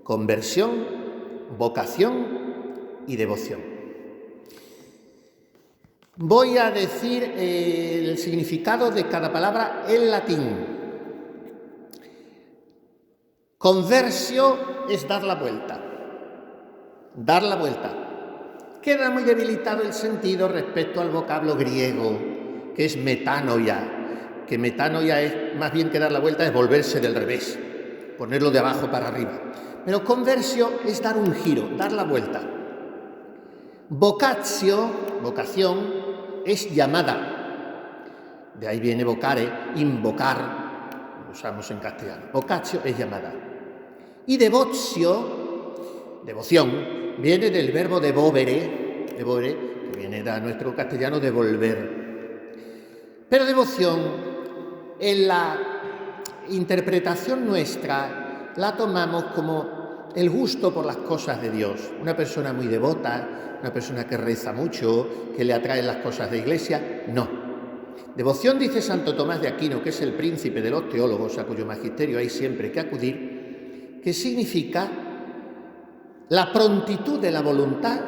conversión, vocación y devoción. Voy a decir el significado de cada palabra en latín. Conversio es dar la vuelta. Dar la vuelta. Queda muy debilitado el sentido respecto al vocablo griego, que es metanoia, que metanoia es más bien que dar la vuelta, es volverse del revés, ponerlo de abajo para arriba. Pero conversio es dar un giro, dar la vuelta. Vocatio, vocación, es llamada. De ahí viene vocare, invocar, lo usamos en castellano. Vocatio es llamada. Y devotio, devoción, viene del verbo devovere, que viene de nuestro castellano devolver. Pero devoción, en la interpretación nuestra, la tomamos como el gusto por las cosas de Dios. Una persona muy devota, una persona que reza mucho, que le atraen las cosas de iglesia, no. Devoción, dice Santo Tomás de Aquino, que es el príncipe de los teólogos, a cuyo magisterio hay siempre que acudir, que significa la prontitud de la voluntad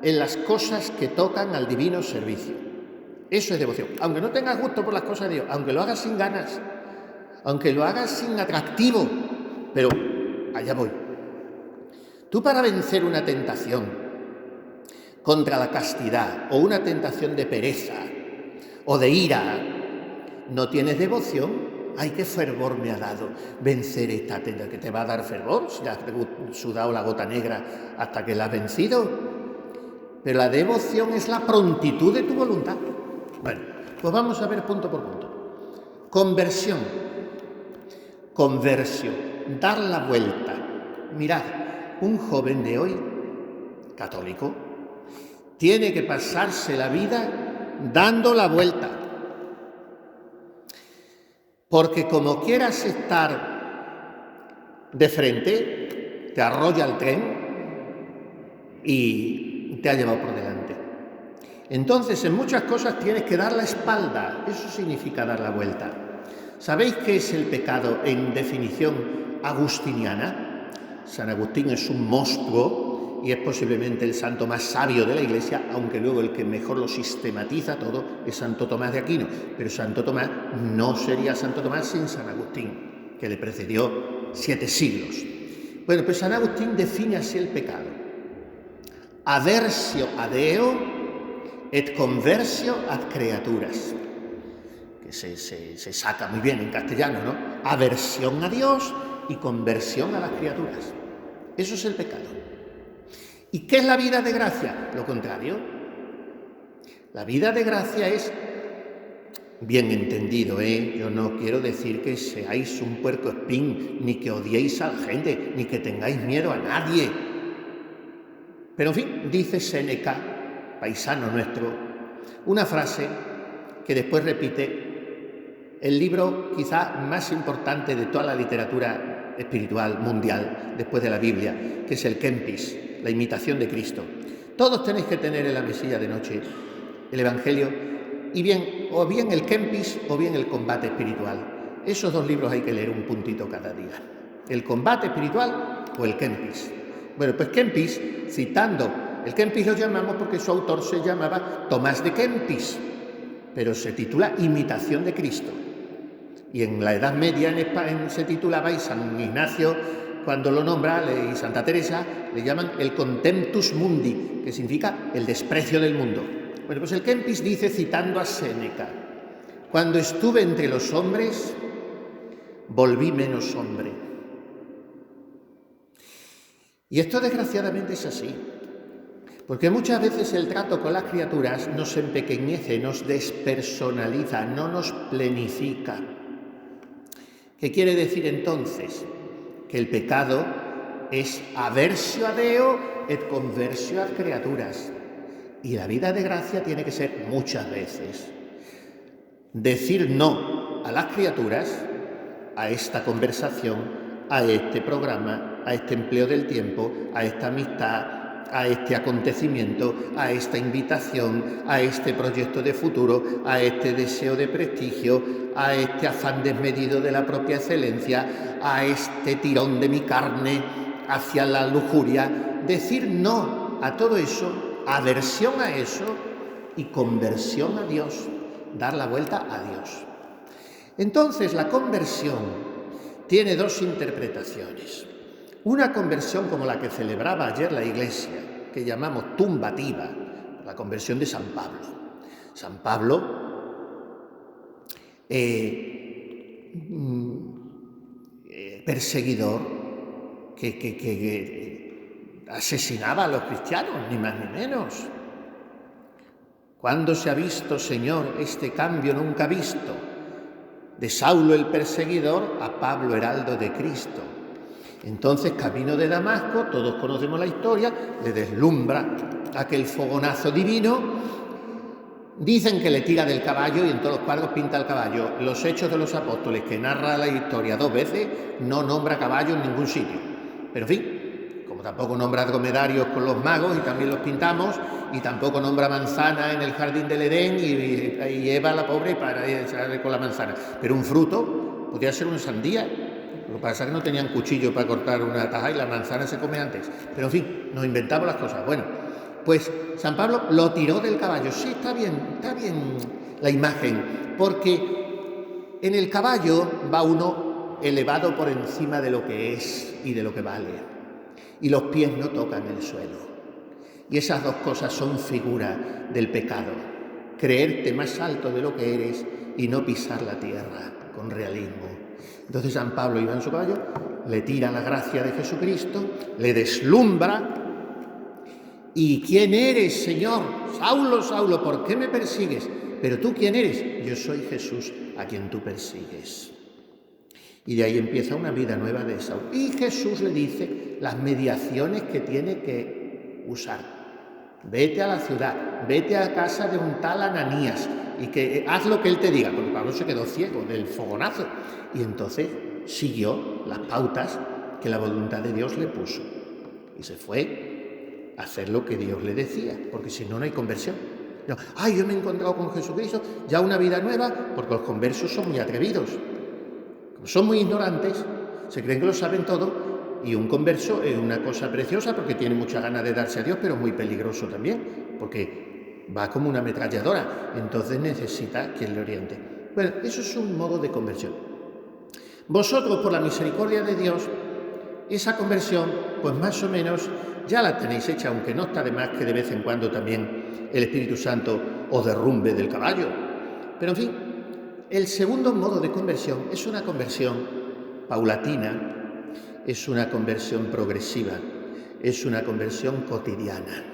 en las cosas que tocan al divino servicio. Eso es devoción. Aunque no tengas gusto por las cosas de Dios, aunque lo hagas sin ganas, aunque lo hagas sin atractivo, pero allá voy. Tú, para vencer una tentación contra la castidad o una tentación de pereza o de ira, no tienes devoción. ¡Ay, qué fervor me ha dado vencer esta tentación! ¿Que te va a dar fervor? Si has sudado la gota negra hasta que la has vencido. Pero la devoción es la prontitud de tu voluntad. Bueno, pues vamos a ver punto por punto. Conversión. Conversio. Dar la vuelta. Mirad, un joven de hoy, católico, tiene que pasarse la vida dando la vuelta. Porque como quieras estar de frente, te arrolla el tren y te ha llevado por delante. Entonces, en muchas cosas tienes que dar la espalda. Eso significa dar la vuelta. ¿Sabéis qué es el pecado en definición agustiniana? San Agustín es un monstruo y es posiblemente el santo más sabio de la Iglesia, aunque luego el que mejor lo sistematiza todo es Santo Tomás de Aquino. Pero Santo Tomás no sería Santo Tomás sin San Agustín, que le precedió 7 siglos. Bueno, pues San Agustín define así el pecado. Aversio a Deo et conversio ad creaturas. Que se saca muy bien en castellano, ¿no? Aversión a Dios y conversión a las criaturas. Eso es el pecado. ¿Y qué es la vida de gracia? Lo contrario. La vida de gracia es, bien entendido, yo no quiero decir que seáis un puercoespín, ni que odiéis a la gente, ni que tengáis miedo a nadie. Pero en fin, dice Séneca, paisano nuestro, una frase que después repite el libro quizá más importante de toda la literatura espiritual mundial, después de la Biblia, que es el Kempis, la imitación de Cristo. Todos tenéis que tener en la mesilla de noche el Evangelio, y bien, o bien el Kempis o bien el combate espiritual. Esos 2 libros hay que leer un puntito cada día. El combate espiritual o el Kempis. Bueno, pues Kempis, citando, el Kempis lo llamamos porque su autor se llamaba Tomás de Kempis, pero se titula Imitación de Cristo. Y en la Edad Media en España se titulaba, y San Ignacio, cuando lo nombra, y Santa Teresa, le llaman el Contemptus Mundi, que significa el desprecio del mundo. Bueno, pues el Kempis dice, citando a Séneca, cuando estuve entre los hombres, volví menos hombre. Y esto desgraciadamente es así, porque muchas veces el trato con las criaturas nos empequeñece, nos despersonaliza, no nos plenifica. ¿Qué quiere decir entonces? Que el pecado es aversio a Deo et conversio ad creaturas. Y la vida de gracia tiene que ser muchas veces decir no a las criaturas, a esta conversación, a este programa, a este empleo del tiempo, a esta amistad, a este acontecimiento, a esta invitación, a este proyecto de futuro, a este deseo de prestigio, a este afán desmedido de la propia excelencia, a este tirón de mi carne, hacia la lujuria, decir no a todo eso, aversión a eso y conversión a Dios, dar la vuelta a Dios. Entonces la conversión tiene dos interpretaciones. Una conversión como la que celebraba ayer la Iglesia, que llamamos tumbativa, la conversión de San Pablo. San Pablo perseguidor que asesinaba a los cristianos, ni más ni menos. ¿Cuándo se ha visto, Señor, este cambio nunca visto? De Saulo el perseguidor a Pablo heraldo de Cristo. Entonces, camino de Damasco, todos conocemos la historia, le deslumbra aquel fogonazo divino. Dicen que le tira del caballo y en todos los cuadros pinta el caballo. Los Hechos de los Apóstoles, que narra la historia 2 veces, no nombra caballo en ningún sitio. Pero en fin, como tampoco nombra dromedarios con los magos y también los pintamos, y tampoco nombra manzana en el jardín del Edén y Eva, la pobre, para sale con la manzana. Pero un fruto podría ser una sandía. Lo que pasa es que no tenían cuchillo para cortar una taja y la manzana se come antes. Pero en fin, nos inventamos las cosas. Bueno, pues San Pablo lo tiró del caballo. Sí, está bien la imagen, porque en el caballo va uno elevado por encima de lo que es y de lo que vale, y los pies no tocan el suelo. Y esas dos cosas son figura del pecado: creerte más alto de lo que eres y no pisar la tierra con realismo. Entonces San Pablo iba en su caballo, le tira la gracia de Jesucristo, le deslumbra. ¿Y quién eres, Señor? Saulo, Saulo, ¿por qué me persigues? ¿Pero tú quién eres? Yo soy Jesús, a quien tú persigues. Y de ahí empieza una vida nueva de Saulo. Y Jesús le dice las mediaciones que tiene que usar. Vete a la ciudad, vete a casa de un tal Ananías y que haz lo que él te diga, porque Pablo se quedó ciego del fogonazo. Y entonces siguió las pautas que la voluntad de Dios le puso. Y se fue a hacer lo que Dios le decía, porque si no, no hay conversión. No, yo me he encontrado con Jesucristo, ya una vida nueva, porque los conversos son muy atrevidos. Como son muy ignorantes, se creen que lo saben todo, y un converso es una cosa preciosa porque tiene muchas ganas de darse a Dios, pero muy peligroso también, porque va como una ametralladora, entonces necesita quien le oriente. Bueno, eso es un modo de conversión. Vosotros, por la misericordia de Dios, esa conversión, pues más o menos ya la tenéis hecha, aunque no está de más que de vez en cuando también el Espíritu Santo os derrumbe del caballo. Pero en fin, el segundo modo de conversión es una conversión paulatina, es una conversión progresiva, es una conversión cotidiana,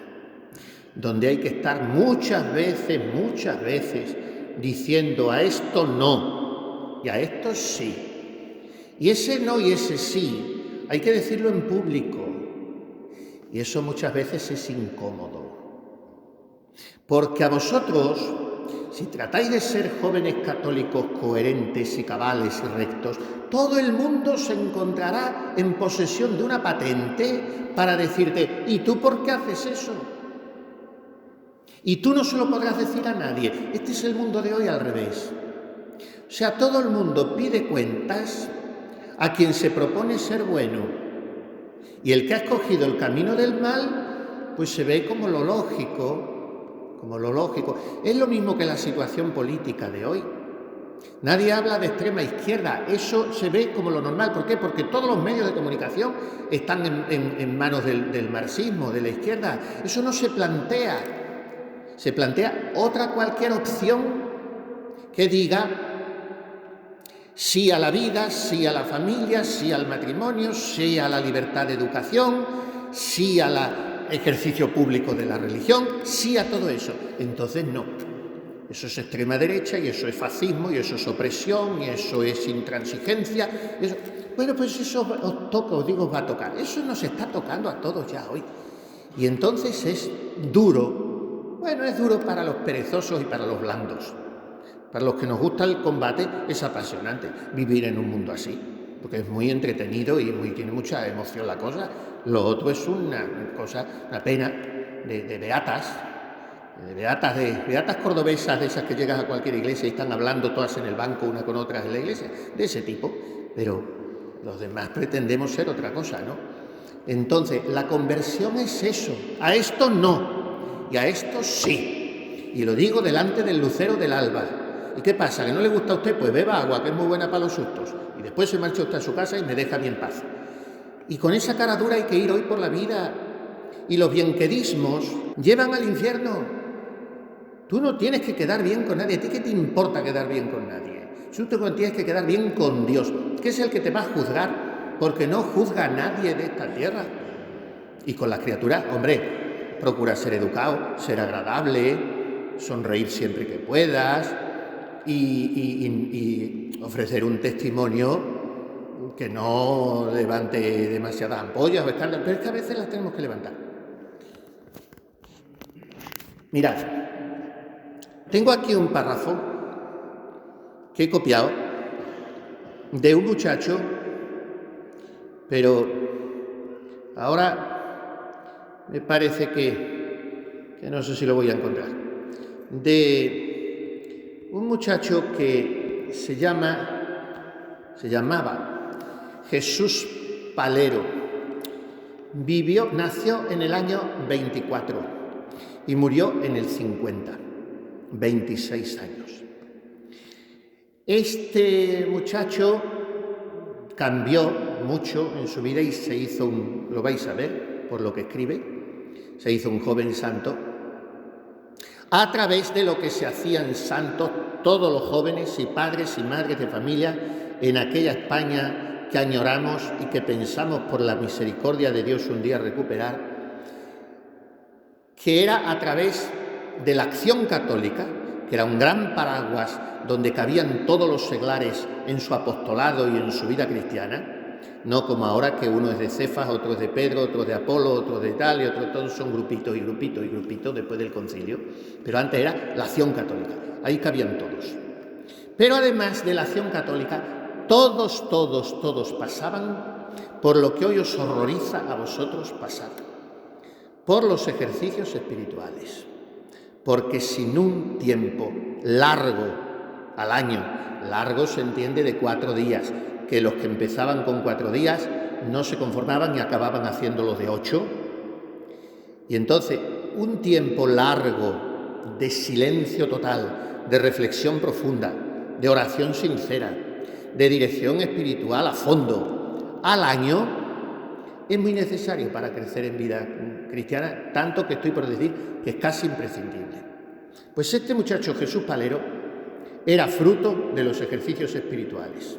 donde hay que estar muchas veces diciendo a esto no y a esto sí. Y ese no y ese sí hay que decirlo en público. Y eso muchas veces es incómodo. Porque a vosotros, si tratáis de ser jóvenes católicos coherentes y cabales y rectos, todo el mundo se encontrará en posesión de una patente para decirte: ¿y tú por qué haces eso? Y tú no se lo podrás decir a nadie. Este es el mundo de hoy al revés. O sea, todo el mundo pide cuentas a quien se propone ser bueno. Y el que ha escogido el camino del mal, pues se ve como lo lógico. Es lo mismo que la situación política de hoy. Nadie habla de extrema izquierda, eso se ve como lo normal. ¿Por qué? Porque todos los medios de comunicación están en manos del marxismo, de la izquierda. Eso no se plantea. Se plantea cualquier opción que diga sí a la vida, sí a la familia, sí al matrimonio, sí a la libertad de educación, sí al ejercicio público de la religión, sí a todo eso. Entonces no. Eso es extrema derecha, y eso es fascismo, y eso es opresión, y eso es intransigencia. Eso. Bueno, pues eso os toca, os va a tocar. Eso nos está tocando a todos ya hoy. Y entonces es duro. Bueno, es duro para los perezosos y para los blandos. Para los que nos gusta el combate es apasionante vivir en un mundo así, porque es muy entretenido y tiene mucha emoción la cosa. Lo otro es una pena de beatas cordobesas, de esas que llegas a cualquier iglesia y están hablando todas en el banco una con otras en la iglesia, de ese tipo. Pero los demás pretendemos ser otra cosa, ¿no? Entonces, la conversión es eso. A esto no, y a esto sí. Y lo digo delante del lucero del alba. ¿Y qué pasa? ¿Que no le gusta a usted? Pues beba agua, que es muy buena para los sustos. Y después se marcha usted a su casa y me deja a mí en paz. Y con esa cara dura hay que ir hoy por la vida. Y los bienquedismos llevan al infierno. Tú no tienes que quedar bien con nadie. ¿A ti qué te importa quedar bien con nadie? Si tú tienes que quedar bien con Dios, que es el que te va a juzgar, porque no juzga a nadie de esta tierra. Y con las criaturas, hombre, procura ser educado, ser agradable, sonreír siempre que puedas y ofrecer un testimonio que no levante demasiadas ampollas o escándalos, pero es que a veces las tenemos que levantar. Mirad, tengo aquí un párrafo que he copiado de un muchacho, pero ahora me parece que no sé si lo voy a encontrar, de un muchacho que se llamaba Jesús Palero. Nació en el año 24 y murió en el 50, 26 años. Este muchacho cambió mucho en su vida y se hizo lo vais a ver por lo que escribe, se hizo un joven santo, a través de lo que se hacían santos todos los jóvenes y padres y madres de familia en aquella España que añoramos y que pensamos por la misericordia de Dios un día recuperar, que era a través de la acción católica, que era un gran paraguas donde cabían todos los seglares en su apostolado y en su vida cristiana, no como ahora que uno es de Cefas, otro es de Pedro, otro de Apolo, otro de tal y otro, todos son grupitos y grupitos y grupitos después del concilio, pero antes era la acción católica, ahí cabían todos. Pero además de la acción católica, todos pasaban por lo que hoy os horroriza a vosotros pasar, por los ejercicios espirituales, porque sin un tiempo largo al año, largo se entiende de 4 días, que los que empezaban con 4 días no se conformaban y acababan haciéndolos de 8, y entonces un tiempo largo de silencio total, de reflexión profunda, de oración sincera, de dirección espiritual a fondo, al año, es muy necesario para crecer en vida cristiana, tanto que estoy por decir que es casi imprescindible. Pues este muchacho Jesús Palero era fruto de los ejercicios espirituales.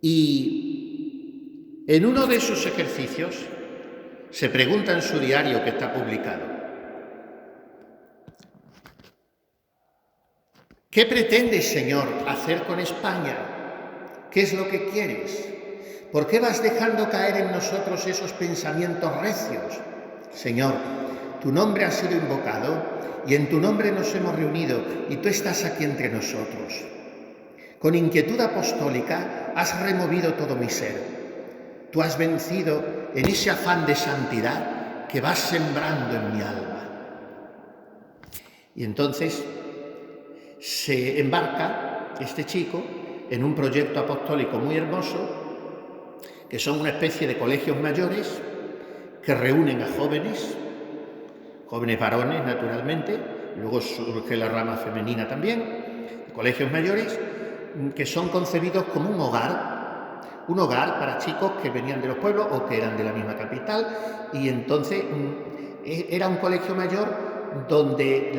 Y en uno de esos ejercicios se pregunta en su diario que está publicado: ¿qué pretendes, Señor, hacer con España? ¿Qué es lo que quieres? ¿Por qué vas dejando caer en nosotros esos pensamientos recios? Señor, tu nombre ha sido invocado y en tu nombre nos hemos reunido y tú estás aquí entre nosotros. Con inquietud apostólica has removido todo mi ser. Tú has vencido en ese afán de santidad que vas sembrando en mi alma. Y entonces se embarca este chico en un proyecto apostólico muy hermoso, que son una especie de colegios mayores que reúnen a jóvenes varones naturalmente, luego surge la rama femenina también, colegios mayores que son concebidos como un hogar para chicos que venían de los pueblos o que eran de la misma capital, y entonces era un colegio mayor donde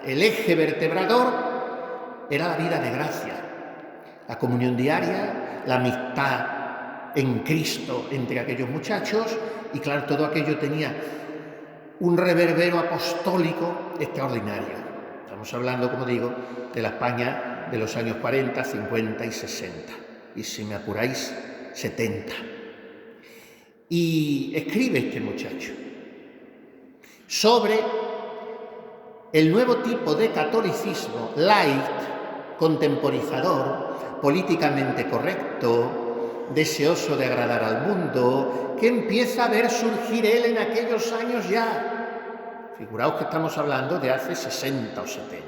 el eje vertebrador era la vida de gracia, la comunión diaria, la amistad en Cristo entre aquellos muchachos, y claro, todo aquello tenía un reverbero apostólico extraordinario. Estamos hablando, como digo, de la España de los años 40, 50 y 60, y si me apuráis, 70. Y escribe este muchacho sobre el nuevo tipo de catolicismo light, contemporizador, políticamente correcto, deseoso de agradar al mundo, que empieza a ver surgir él en aquellos años ya. Figuraos que estamos hablando de hace 60 o 70.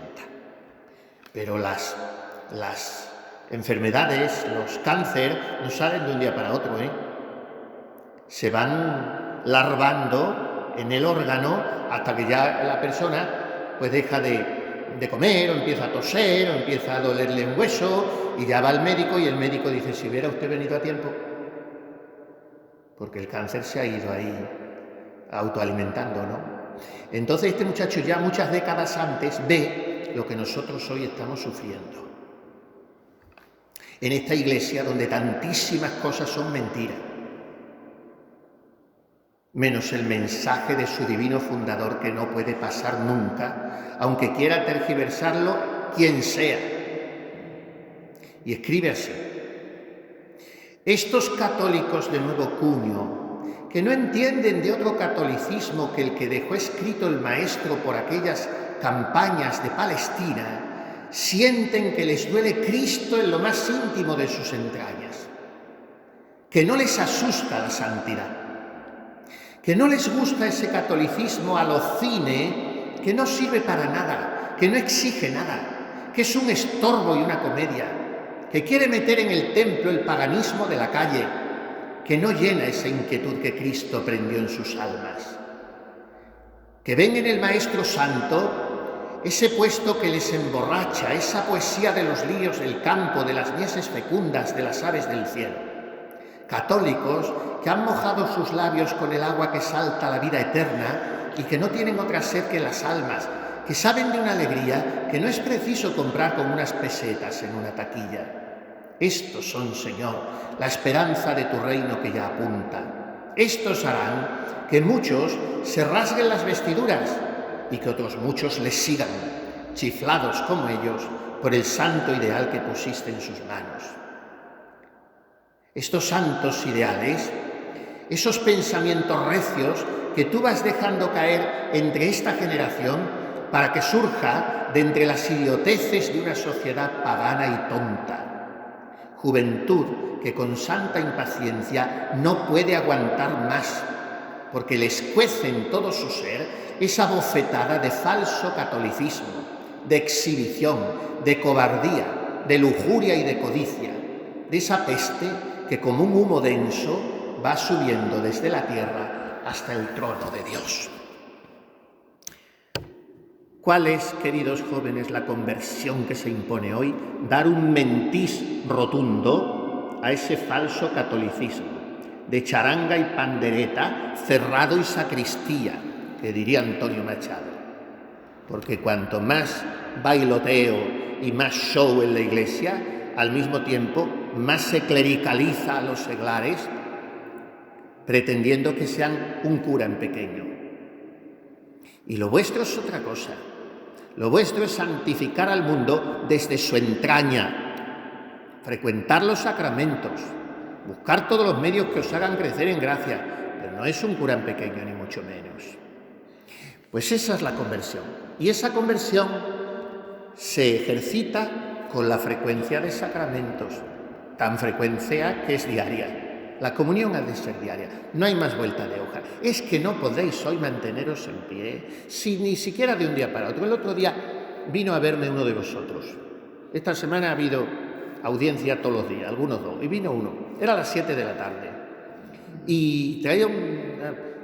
Pero las enfermedades, los cánceres, no salen de un día para otro, se van larvando en el órgano hasta que ya la persona pues deja de comer, o empieza a toser, o empieza a dolerle un hueso, y ya va al médico, y el médico dice: si hubiera usted venido a tiempo, porque el cáncer se ha ido ahí autoalimentando, ¿no? Entonces este muchacho ya muchas décadas antes ve lo que nosotros hoy estamos sufriendo en esta iglesia, donde tantísimas cosas son mentiras, menos el mensaje de su divino fundador, que no puede pasar nunca, aunque quiera tergiversarlo quien sea. Y escribe así: estos católicos de nuevo cuño, que no entienden de otro catolicismo que el que dejó escrito el Maestro por aquellas campañas de Palestina, sienten que les duele Cristo en lo más íntimo de sus entrañas, que no les asusta la santidad, que no les gusta ese catolicismo a lo cine, que no sirve para nada, que no exige nada, que es un estorbo y una comedia, que quiere meter en el templo el paganismo de la calle, que no llena esa inquietud que Cristo prendió en sus almas, que ven en el Maestro Santo ese puesto que les emborracha, esa poesía de los líos del campo, de las mieses fecundas, de las aves del cielo. Católicos que han mojado sus labios con el agua que salta a la vida eterna y que no tienen otra sed que las almas, que saben de una alegría que no es preciso comprar con unas pesetas en una taquilla. Estos son, Señor, la esperanza de tu reino que ya apunta. Estos harán que muchos se rasguen las vestiduras y que otros muchos les sigan, chiflados como ellos por el santo ideal que pusiste en sus manos. Estos santos ideales, esos pensamientos recios que tú vas dejando caer entre esta generación para que surja de entre las idioteces de una sociedad pagana y tonta. Juventud que con santa impaciencia no puede aguantar más, porque les cuece en todo su ser esa bofetada de falso catolicismo, de exhibición, de cobardía, de lujuria y de codicia, de esa peste que como un humo denso va subiendo desde la tierra hasta el trono de Dios. ¿Cuál es, queridos jóvenes, la conversión que se impone hoy? Dar un mentís rotundo a ese falso catolicismo de charanga y pandereta, cerrado y sacristía, que diría Antonio Machado. Porque cuanto más bailoteo y más show en la iglesia, al mismo tiempo más se clericaliza a los seglares, pretendiendo que sean un cura en pequeño. Y lo vuestro es otra cosa. Lo vuestro es santificar al mundo desde su entraña, frecuentar los sacramentos, buscar todos los medios que os hagan crecer en gracia, pero no es un cura en pequeño, ni mucho menos. Pues esa es la conversión. Y esa conversión se ejercita con la frecuencia de sacramentos, tan frecuencia que es diaria. La comunión ha de ser diaria, no hay más vuelta de hoja. Es que no podéis hoy manteneros en pie, si ni siquiera de un día para otro. El otro día vino a verme uno de vosotros. Esta semana ha habido audiencia todos los días, algunos dos, y vino uno. Era a las 7 de la tarde y traía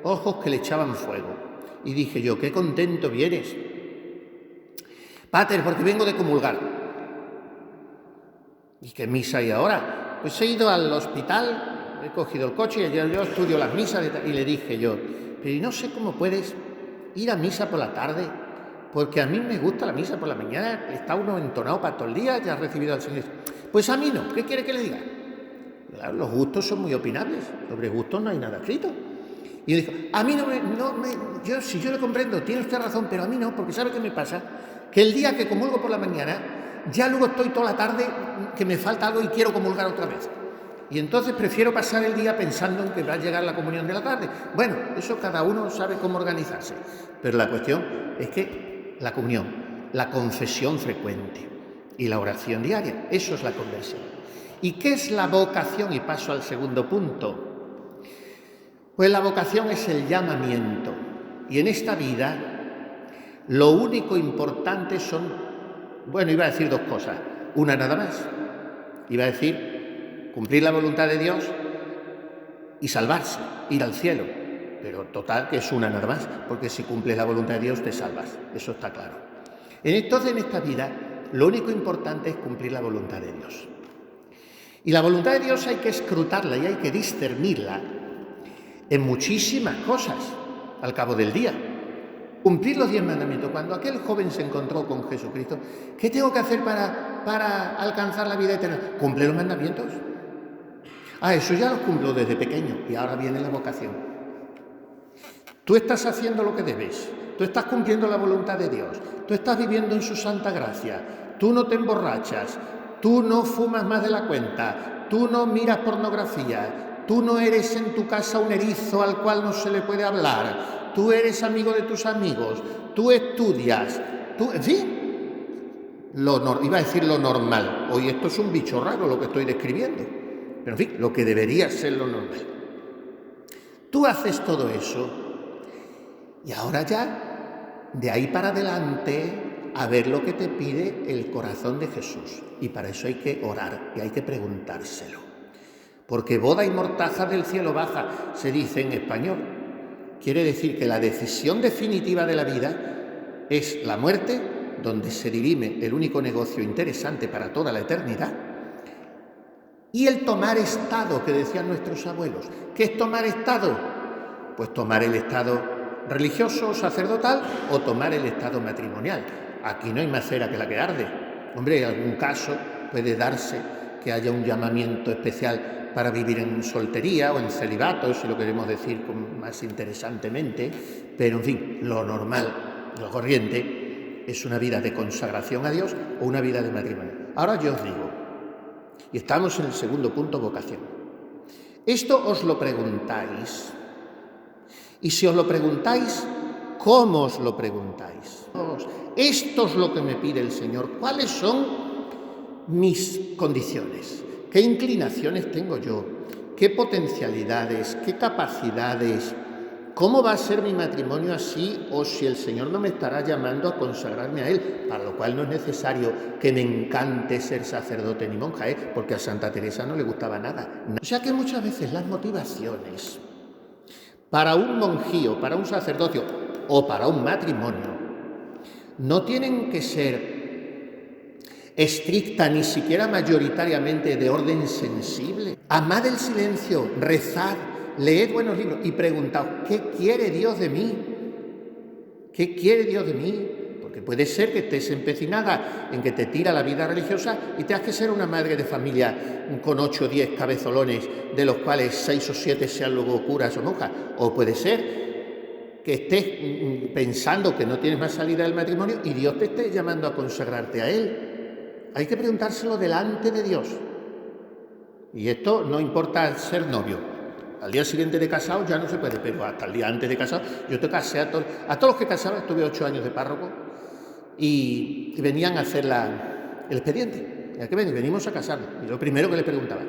ojos que le echaban fuego. Y dije yo: qué contento vienes, Pater, porque vengo de comulgar. ¿Y qué misa hay ahora? Pues he ido al hospital, he cogido el coche y yo estudio las misas y le dije yo: pero no sé cómo puedes ir a misa por la tarde, porque a mí me gusta la misa por la mañana, está uno entonado para todo el día, ya has recibido al Señor. Pues a mí no, ¿qué quiere que le diga? Claro, los gustos son muy opinables, sobre gustos no hay nada escrito. Y yo dije: a mí si yo le comprendo, tiene usted razón, pero a mí no, porque ¿sabe qué me pasa? Que el día que comulgo por la mañana, ya luego estoy toda la tarde que me falta algo y quiero comulgar otra vez. Y entonces prefiero pasar el día pensando en que va a llegar la comunión de la tarde. Bueno, eso cada uno sabe cómo organizarse. Pero la cuestión es que la comunión, la confesión frecuente y la oración diaria, eso es la conversión. ¿Y qué es la vocación? Y paso al segundo punto. Pues la vocación es el llamamiento. Y en esta vida lo único importante son, iba a decir dos cosas. Una nada más. Iba a decir cumplir la voluntad de Dios y salvarse, ir al cielo. Pero total, que es una nada más, porque si cumples la voluntad de Dios te salvas, eso está claro. Entonces, en esta vida, lo único importante es cumplir la voluntad de Dios. Y la voluntad de Dios hay que escrutarla y hay que discernirla en muchísimas cosas al cabo del día. Cumplir los 10 mandamientos. Cuando aquel joven se encontró con Jesucristo, ¿qué tengo que hacer para alcanzar la vida eterna? ¿Cumple los mandamientos? Eso ya los cumplo desde pequeño y ahora viene la vocación. Tú estás haciendo lo que debes, tú estás cumpliendo la voluntad de Dios, tú estás viviendo en su santa gracia, tú no te emborrachas, tú no fumas más de la cuenta, tú no miras pornografía, tú no eres en tu casa un erizo al cual no se le puede hablar, tú eres amigo de tus amigos, tú estudias, tú, en fin, iba a decir lo normal. Hoy esto es un bicho raro lo que estoy describiendo, pero en fin, lo que debería ser lo normal. Tú haces todo eso y ahora ya, de ahí para adelante, a ver lo que te pide el corazón de Jesús. Y para eso hay que orar y hay que preguntárselo. Porque boda y mortaja del cielo baja, se dice en español. Quiere decir que la decisión definitiva de la vida es la muerte, donde se dirime el único negocio interesante para toda la eternidad, y el tomar estado, que decían nuestros abuelos. ¿Qué es tomar estado? Pues tomar el estado religioso, sacerdotal, o tomar el estado matrimonial. Aquí no hay más cera que la que arde. Hombre, en algún caso puede darse que haya un llamamiento especial para vivir en soltería o en celibato, si lo queremos decir más interesantemente, pero en fin, lo normal, lo corriente, es una vida de consagración a Dios o una vida de matrimonio. Ahora yo os digo, y estamos en el segundo punto, vocación. Esto os lo preguntáis. Y si os lo preguntáis, ¿cómo os lo preguntáis? Esto es lo que me pide el Señor. ¿Cuáles son mis condiciones? ¿Qué inclinaciones tengo yo? ¿Qué potencialidades? ¿Qué capacidades? ¿Cómo va a ser mi matrimonio así? O si el Señor no me estará llamando a consagrarme a Él, para lo cual no es necesario que me encante ser sacerdote ni monja, porque a Santa Teresa no le gustaba nada. O sea que muchas veces las motivaciones para un monjío, para un sacerdocio o para un matrimonio no tienen que ser estrictas, ni siquiera mayoritariamente de orden sensible. Amad el silencio, rezad, leed buenos libros y preguntaos, ¿qué quiere Dios de mí? ¿Qué quiere Dios de mí? Porque puede ser que estés empecinada en que te tira la vida religiosa y tengas que ser una madre de familia con 8 o 10 cabezolones, de los cuales 6 o 7 sean luego curas o monjas. O puede ser que estés pensando que no tienes más salida del matrimonio y Dios te esté llamando a consagrarte a Él. Hay que preguntárselo delante de Dios. Y esto no importa ser novio. Al día siguiente de casado ya no se puede, pero hasta el día antes de casado, yo te casé a todos los que casaba, estuve 8 años de párroco y venían a hacer el expediente. ¿A qué venimos a casarnos? Y lo primero que le preguntaba,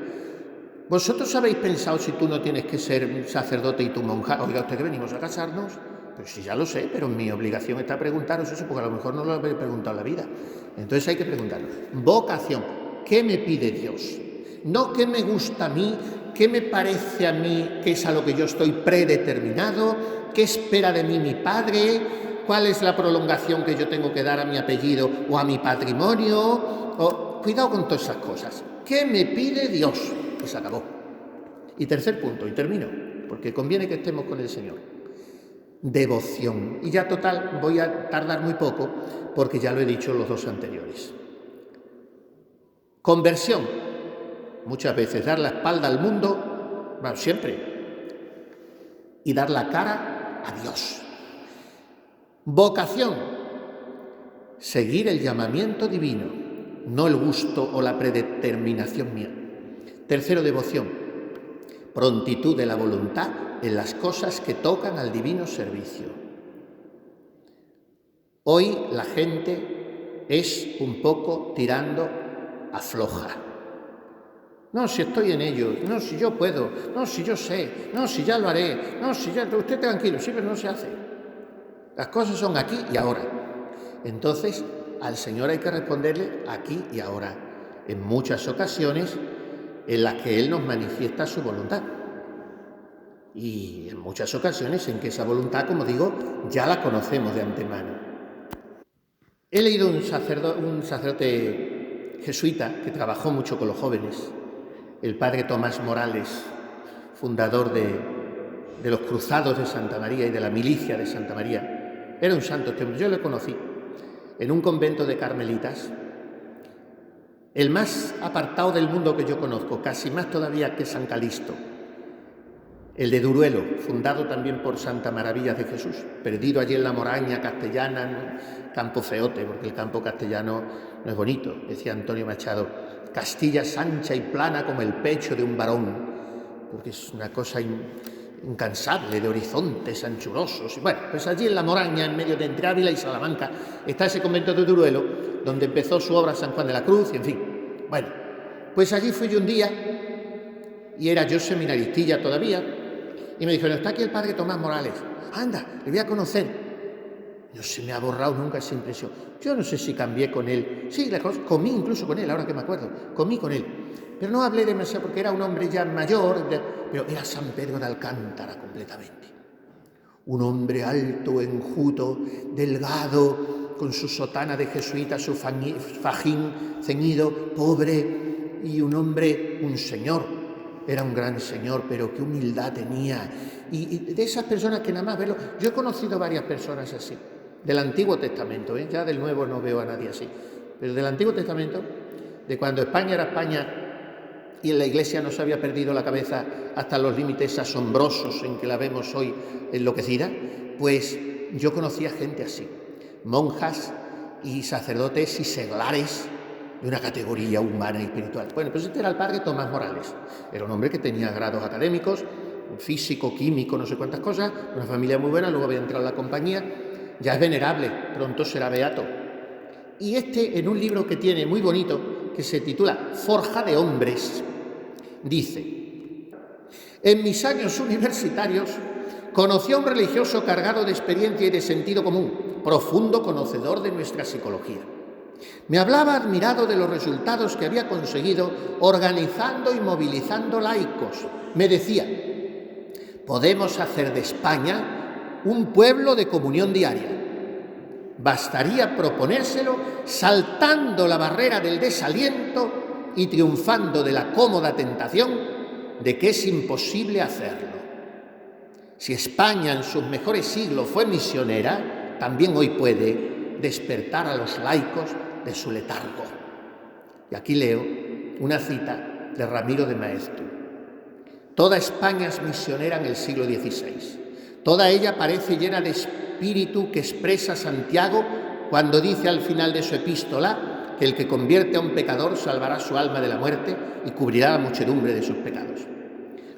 ¿vosotros habéis pensado si tú no tienes que ser sacerdote y tú monja? Oiga, ¿usted que venimos a casarnos? Pues sí, ya lo sé, pero mi obligación está preguntaros eso, porque a lo mejor no lo habéis preguntado en la vida. Entonces hay que preguntarlo. Vocación, ¿qué me pide Dios? No qué me gusta a mí, qué me parece a mí que es a lo que yo estoy predeterminado, qué espera de mí mi padre, cuál es la prolongación que yo tengo que dar a mi apellido o a mi patrimonio. Cuidado con todas esas cosas. ¿Qué me pide Dios? Pues acabó. Y tercer punto, y termino, porque conviene que estemos con el Señor. Devoción. Y ya total, voy a tardar muy poco, porque ya lo he dicho los dos anteriores. Conversión. Muchas veces dar la espalda al mundo, bueno, siempre, y dar la cara a Dios. Vocación, seguir el llamamiento divino, no el gusto o la predeterminación mía. Tercero, devoción, prontitud de la voluntad en las cosas que tocan al divino servicio. Hoy la gente es un poco tirando a floja. No, si estoy en ello, no, si yo puedo, no, si yo sé, no, si ya lo haré, no, si ya, usted tranquilo, sí, pero no se hace. Las cosas son aquí y ahora. Entonces, al Señor hay que responderle aquí y ahora, en muchas ocasiones en las que Él nos manifiesta su voluntad. Y en muchas ocasiones en que esa voluntad, como digo, ya la conocemos de antemano. He leído un sacerdote jesuita que trabajó mucho con los jóvenes, el padre Tomás Morales, fundador de los Cruzados de Santa María y de la milicia de Santa María. Era un santo este hombre, yo lo conocí en un convento de carmelitas, el más apartado del mundo que yo conozco, casi más todavía que San Calixto, el de Duruelo, fundado también por Santa Maravillas de Jesús, perdido allí en la Moraña castellana, en Campo Feote, porque el campo castellano no es bonito, decía Antonio Machado. Castilla es ancha y plana como el pecho de un varón, porque es una cosa incansable, de horizontes anchurosos. Y bueno, pues allí en la Moraña, en medio de entre Ávila y Salamanca, está ese convento de Duruelo, donde empezó su obra San Juan de la Cruz, y en fin. Bueno, pues allí fui yo un día, y era yo seminaristilla todavía, y me dijeron, está aquí el padre Tomás Morales. Anda, le voy a conocer. No se me ha borrado nunca esa impresión. Yo no sé si cambié con él. Sí, comí incluso con él, ahora que me acuerdo. Comí con él. Pero no hablé demasiado porque era un hombre ya mayor, pero era San Pedro de Alcántara completamente. Un hombre alto, enjuto, delgado, con su sotana de jesuita, su fajín ceñido, pobre, y un hombre, un señor. Era un gran señor, pero qué humildad tenía. Y de esas personas que nada más verlo... Yo he conocido varias personas así, del Antiguo Testamento, ya del Nuevo no veo a nadie así, pero del Antiguo Testamento, de cuando España era España y en la Iglesia no se había perdido la cabeza hasta los límites asombrosos en que la vemos hoy enloquecida, pues yo conocía gente así, monjas y sacerdotes y seglares de una categoría humana y espiritual. Bueno, pues este era el padre Tomás Morales. Era un hombre que tenía grados académicos, físico, químico, no sé cuántas cosas, una familia muy buena, luego había entrado en la compañía, ya es venerable, pronto será beato. Y en un libro que tiene muy bonito, que se titula Forja de Hombres, dice: en mis años universitarios conocí a un religioso cargado de experiencia y de sentido común, profundo conocedor de nuestra psicología. Me hablaba admirado de los resultados que había conseguido organizando y movilizando laicos. Me decía, podemos hacer de España un pueblo de comunión diaria. Bastaría proponérselo saltando la barrera del desaliento y triunfando de la cómoda tentación de que es imposible hacerlo. Si España en sus mejores siglos fue misionera, también hoy puede despertar a los laicos de su letargo. Y aquí leo una cita de Ramiro de Maeztu. Toda España es misionera en el siglo XVI. Toda ella parece llena de espíritu que expresa Santiago cuando dice al final de su epístola que el que convierte a un pecador salvará su alma de la muerte y cubrirá la muchedumbre de sus pecados.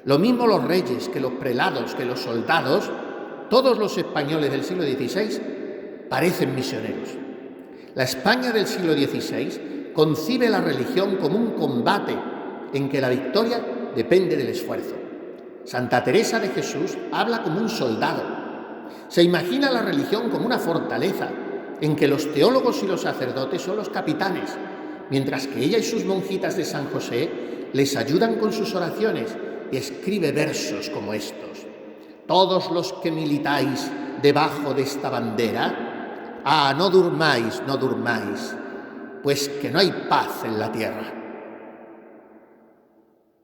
Lo mismo los reyes, que los prelados, que los soldados, todos los españoles del siglo XVI parecen misioneros. La España del siglo XVI concibe la religión como un combate en que la victoria depende del esfuerzo. Santa Teresa de Jesús habla como un soldado. Se imagina la religión como una fortaleza en que los teólogos y los sacerdotes son los capitanes, mientras que ella y sus monjitas de San José les ayudan con sus oraciones, y escribe versos como estos. Todos los que militáis debajo de esta bandera, no durmáis, no durmáis, pues que no hay paz en la tierra.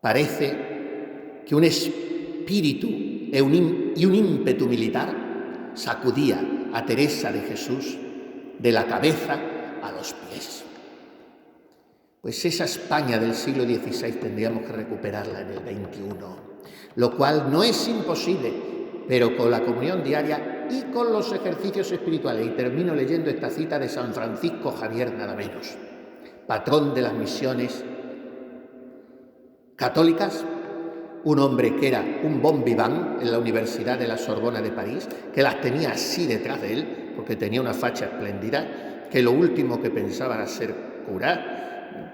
Parece que un espíritu y un ímpetu militar sacudía a Teresa de Jesús de la cabeza a los pies. Pues esa España del siglo XVI tendríamos que recuperarla en el XXI, lo cual no es imposible, pero con la comunión diaria y con los ejercicios espirituales. Y termino leyendo esta cita de San Francisco Javier, nada menos, patrón de las misiones católicas, un hombre que era un bon vivant en la Universidad de la Sorbona de París, que las tenía así detrás de él, porque tenía una facha espléndida, que lo último que pensaba era ser cura,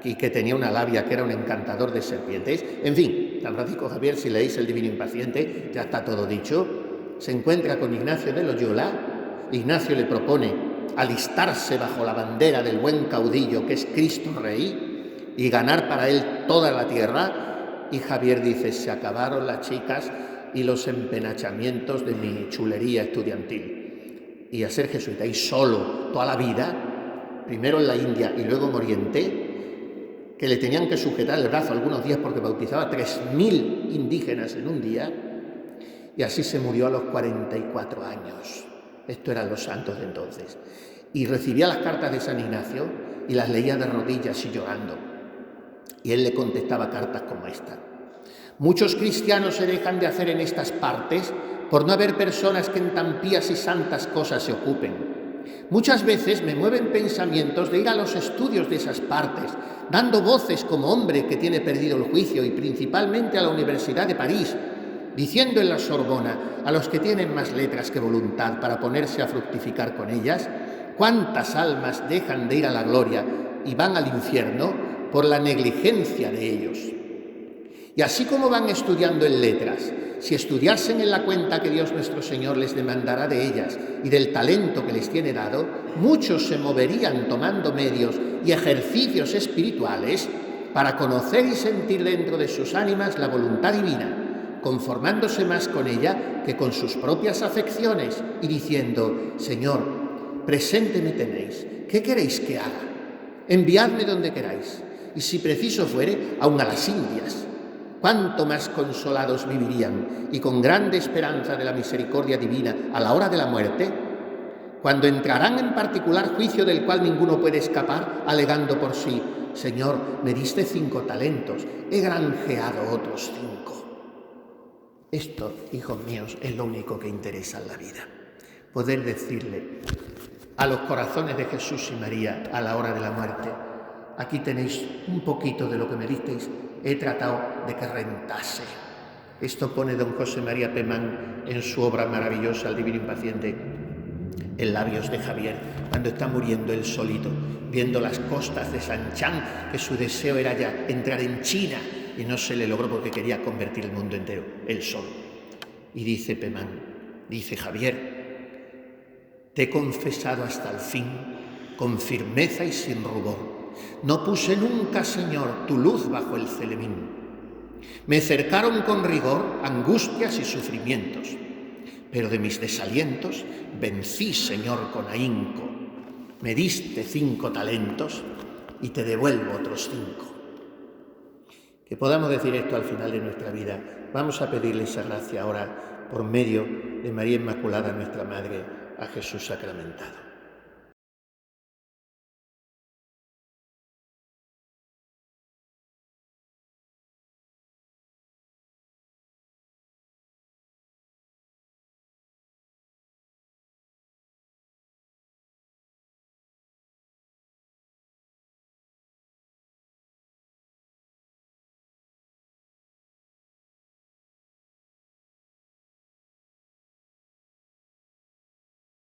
y que tenía una labia que era un encantador de serpientes. En fin, San Francisco Javier, si leéis el Divino Impaciente, ya está todo dicho. Se encuentra con Ignacio de Loyola. Ignacio le propone alistarse bajo la bandera del buen caudillo que es Cristo Rey y ganar para él toda la tierra. Y Javier dice, se acabaron las chicas, y los empenachamientos de mi chulería estudiantil. Y a ser jesuita, y solo toda la vida, primero en la India y luego en Oriente, que le tenían que sujetar el brazo algunos días porque bautizaba 3.000 indígenas en un día, y así se murió a los 44 años. Esto eran los santos de entonces. Y recibía las cartas de San Ignacio y las leía de rodillas y llorando. Y él le contestaba cartas como esta. Muchos cristianos se dejan de hacer en estas partes por no haber personas que en tan pías y santas cosas se ocupen. Muchas veces me mueven pensamientos de ir a los estudios de esas partes, dando voces como hombre que tiene perdido el juicio y principalmente a la Universidad de París, diciendo en la Sorbona a los que tienen más letras que voluntad para ponerse a fructificar con ellas, cuántas almas dejan de ir a la gloria y van al infierno por la negligencia de ellos. Y así como van estudiando en letras, si estudiasen en la cuenta que Dios nuestro Señor les demandará de ellas y del talento que les tiene dado, muchos se moverían tomando medios y ejercicios espirituales para conocer y sentir dentro de sus ánimas la voluntad divina, conformándose más con ella que con sus propias afecciones y diciendo, Señor, presente me tenéis, ¿qué queréis que haga? Enviadme donde queráis, y si preciso fuere, aun a las Indias. Cuánto más consolados vivirían y con grande esperanza de la misericordia divina a la hora de la muerte, cuando entrarán en particular juicio del cual ninguno puede escapar, alegando por sí, Señor, me diste 5 talentos, he granjeado otros 5. Esto, hijos míos, es lo único que interesa en la vida. Poder decirle a los corazones de Jesús y María a la hora de la muerte, aquí tenéis un poquito de lo que me disteis, he tratado de que rentase. Esto pone don José María Pemán en su obra maravillosa, El Divino Impaciente, en labios de Javier, cuando está muriendo él solito, viendo las costas de Sanchán, que su deseo era ya entrar en China, y no se le logró porque quería convertir el mundo entero, él solo. Y dice Pemán, dice Javier, te he confesado hasta el fin, con firmeza y sin rubor. No puse nunca, Señor, tu luz bajo el celemín. Me cercaron con rigor angustias y sufrimientos, pero de mis desalientos vencí, Señor, con ahínco. Me diste 5 talentos y te devuelvo otros 5. Que podamos decir esto al final de nuestra vida. Vamos a pedirle esa gracia ahora por medio de María Inmaculada, nuestra Madre, a Jesús sacramentado.